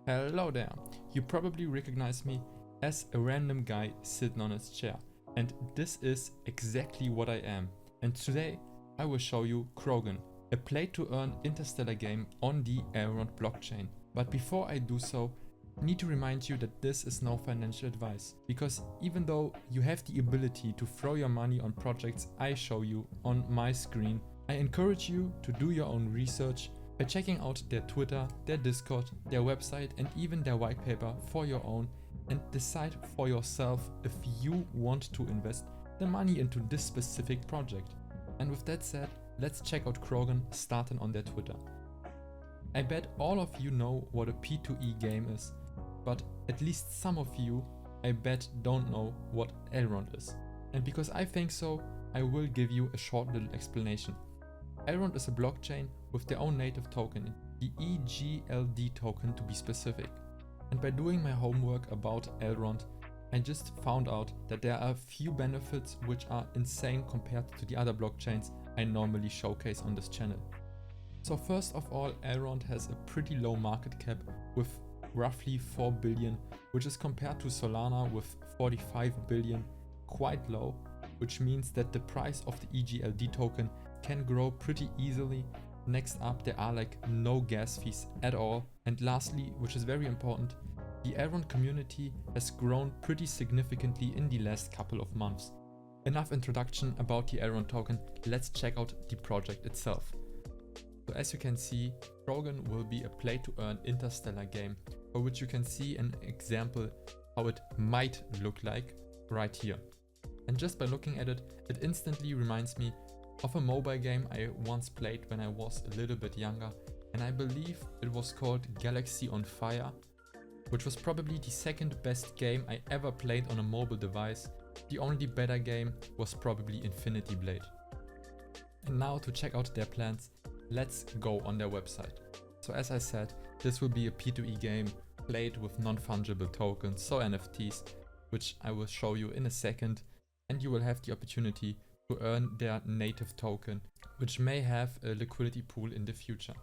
Hello there! You probably recognize me as a random guy sitting on his chair, and this is exactly what I am. And today I will show you Krogan, a play-to-earn interstellar game on the Elrond blockchain. But before I do so, I need to remind you that this is no financial advice, because even though you have the ability to throw your money on projects I show you on my screen, I encourage you to do your own research by checking out their Twitter, their Discord, their website and even their white paper for your own, and decide for yourself if you want to invest the money into this specific project. And with that said, let's check out Krogan starting on their Twitter. I bet all of you know what a P2E game is, but at least some of you, I bet, don't know what Elrond is. And because I think so, I will give you a short little explanation. Elrond is a blockchain with their own native token, the EGLD token to be specific. And by doing my homework about Elrond, I just found out that there are a few benefits which are insane compared to the other blockchains I normally showcase on this channel. So first of all, Elrond has a pretty low market cap with roughly 4 billion, which is compared to Solana with 45 billion quite low, which means that the price of the EGLD token can grow pretty easily. Next up, there are like no gas fees at all. And lastly, which is very important, the Elrond community has grown pretty significantly in the last couple of months. Enough introduction about the Elrond token, let's check out the project itself. So as you can see, Krogan will be a play-to-earn interstellar game for which you can see an example how it might look like right here. And just by looking at it, it instantly reminds me of a mobile game I once played when I was a little bit younger, and I believe it was called Galaxy on Fire, which was probably the second best game I ever played on a mobile device. The only better game was probably Infinity Blade. And now to check out their plans, let's go on their website. So as I said, this will be a P2E game played with non-fungible tokens, so NFTs, which I will show you in a second, and you will have the opportunity to earn their native token, which may have a liquidity pool in the future.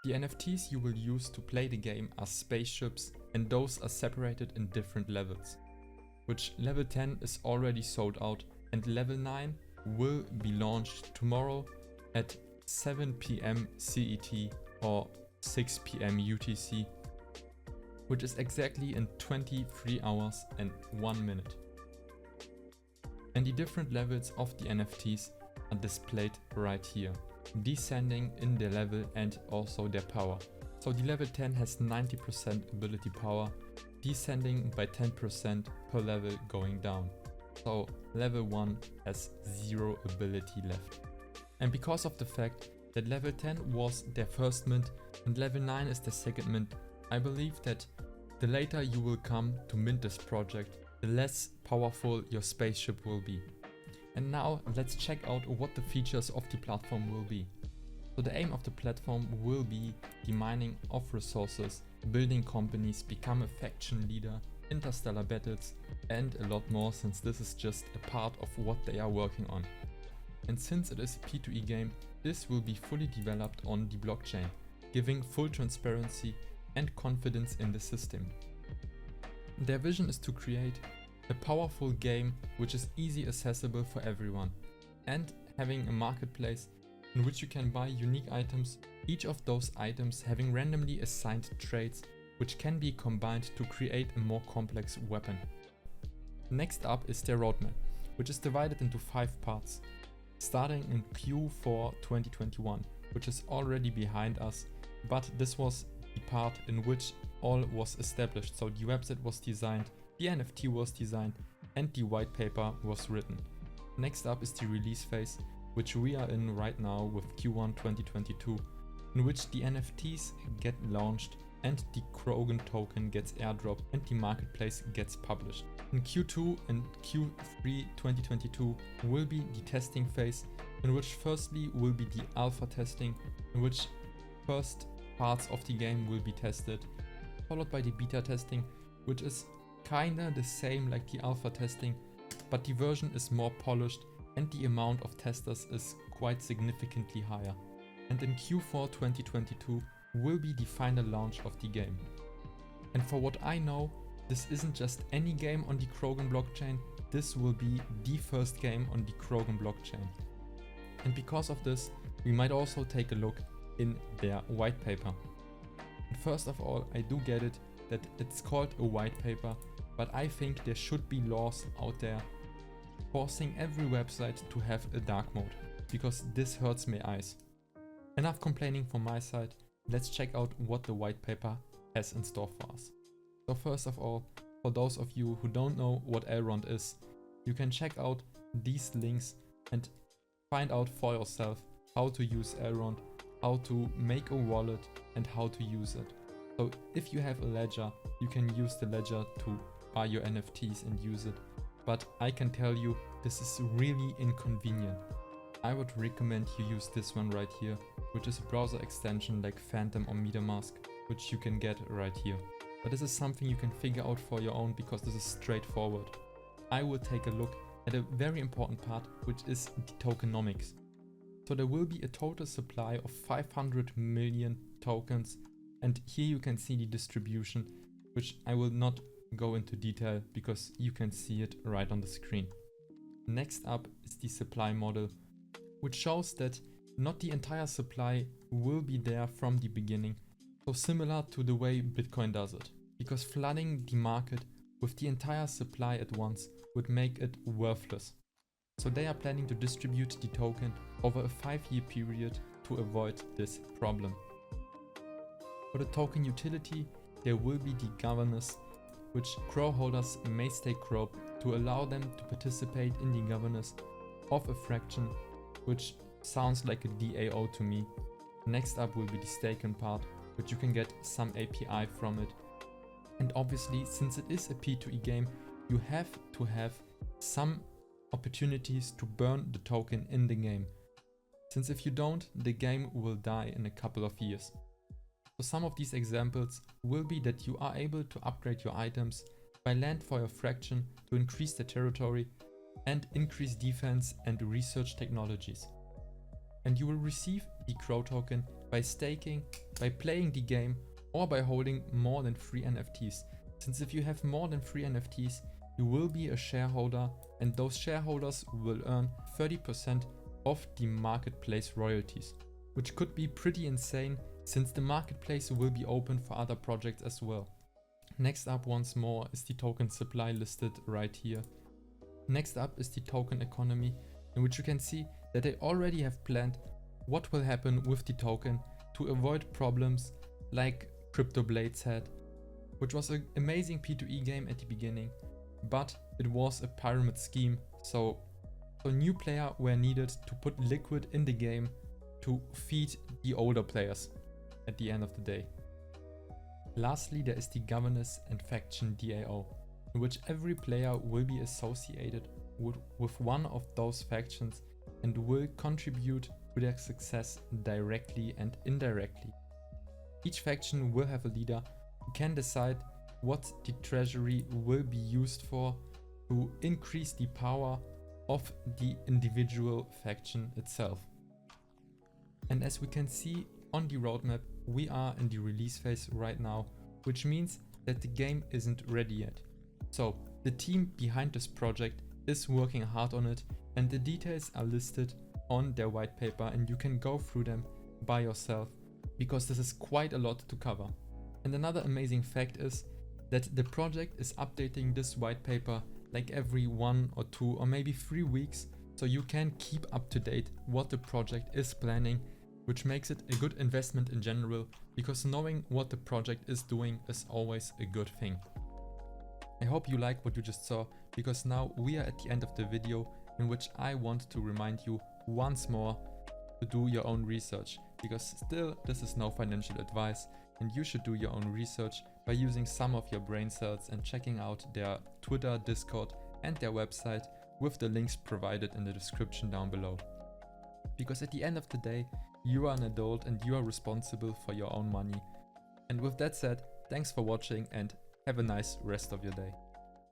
The NFTs you will use to play the game are spaceships, and those are separated in different levels, which level 10 is already sold out, and level 9 will be launched tomorrow at 7 PM CET or 6 PM UTC, which is exactly in 23 hours and 1 minute. And the different levels of the NFTs are displayed right here, descending in their level and also their power. So the level 10 has 90% ability power, descending by 10% per level going down. So level 1 has 0 ability left. And because of the fact that level 10 was their first mint and level 9 is their second mint, I believe that the later you will come to mint this project, the less powerful your spaceship will be. And now let's check out what the features of the platform will be. So the aim of the platform will be the mining of resources, building companies, become a faction leader, interstellar battles, and a lot more, since this is just a part of what they are working on. And since it is a P2E game, this will be fully developed on the blockchain, giving full transparency and confidence in the system. Their vision is to create a powerful game which is easy accessible for everyone, and having a marketplace in which you can buy unique items, each of those items having randomly assigned traits which can be combined to create a more complex weapon. Next up is their roadmap, which is divided into 5 parts, starting in Q4 2021, which is already behind us, but this was the part in which all was established. So the website was designed, the NFT was designed, and the white paper was written. Next up is the release phase, which we are in right now with Q1 2022, in which the NFTs get launched and the Krogan token gets airdropped and the marketplace gets published. In Q2 and Q3 2022 will be the testing phase, in which firstly will be the alpha testing, in which first parts of the game will be tested, followed by the beta testing, which is kinda the same like the alpha testing, but the version is more polished and the amount of testers is quite significantly higher. And in Q4 2022 will be the final launch of the game. And for what I know, this isn't just any game on the Krogan blockchain, this will be the first game on the Krogan blockchain. And because of this, we might also take a look in their white paper. And first of all, I do get it that it's called a white paper, but I think there should be laws out there forcing every website to have a dark mode, because this hurts my eyes. Enough complaining from my side, let's check out what the white paper has in store for us. So first of all, for those of you who don't know what Elrond is, you can check out these links and find out for yourself how to use Elrond, how to make a wallet and how to use it. So if you have a ledger, you can use the ledger to buy your NFTs and use it. But I can tell you, this is really inconvenient. I would recommend you use this one right here, which is a browser extension like Phantom or MetaMask, which you can get right here. But this is something you can figure out for your own because this is straightforward. I will take a look at a very important part, which is the tokenomics. So there will be a total supply of 500 million tokens, and here you can see the distribution, which I will not go into detail because you can see it right on the screen. Next up is the supply model, which shows that not the entire supply will be there from the beginning, so similar to the way Bitcoin does it, because flooding the market with the entire supply at once would make it worthless. So they are planning to distribute the token over a 5-year period to avoid this problem. For the token utility, there will be the governance, which crow holders may stake crow to allow them to participate in the governance of a fraction, which sounds like a DAO to me. Next up will be the staking part, which you can get some API from it. And obviously, since it is a P2E game, you have to have some opportunities to burn the token in the game. Since if you don't, the game will die in a couple of years. So some of these examples will be that you are able to upgrade your items, buy land for your fraction to increase the territory and increase defense and research technologies. And you will receive the crow token by staking, by playing the game, or by holding more than 3 NFTs. Since if you have more than 3 NFTs, you will be a shareholder, and those shareholders will earn 30% of the marketplace royalties, which could be pretty insane since the marketplace will be open for other projects as well. Next up once more is the token supply listed right here. Next up is the token economy, in which you can see that they already have planned what will happen with the token to avoid problems like Crypto Blades had, which was an amazing P2E game at the beginning, but it was a pyramid scheme, so new players were needed to put liquid in the game to feed the older players at the end of the day. Lastly, there is the governance and faction DAO, in which every player will be associated with one of those factions and will contribute to their success directly and indirectly. Each faction will have a leader who can decide what the treasury will be used for to increase the power of the individual faction itself. And as we can see on the roadmap, we are in the release phase right now, which means that the game isn't ready yet. So the team behind this project is working hard on it, and the details are listed on their white paper, and you can go through them by yourself because this is quite a lot to cover. And another amazing fact is that the project is updating this white paper like every 1 or 2 or maybe 3 weeks, so you can keep up to date what the project is planning, which makes it a good investment in general, because knowing what the project is doing is always a good thing. I hope you like what you just saw, because now we are at the end of the video, in which I want to remind you once more to do your own research, because still this is no financial advice, and you should do your own research by using some of your brain cells and checking out their Twitter, Discord and their website with the links provided in the description down below. Because at the end of the day, you are an adult and you are responsible for your own money. And with that said, thanks for watching and have a nice rest of your day.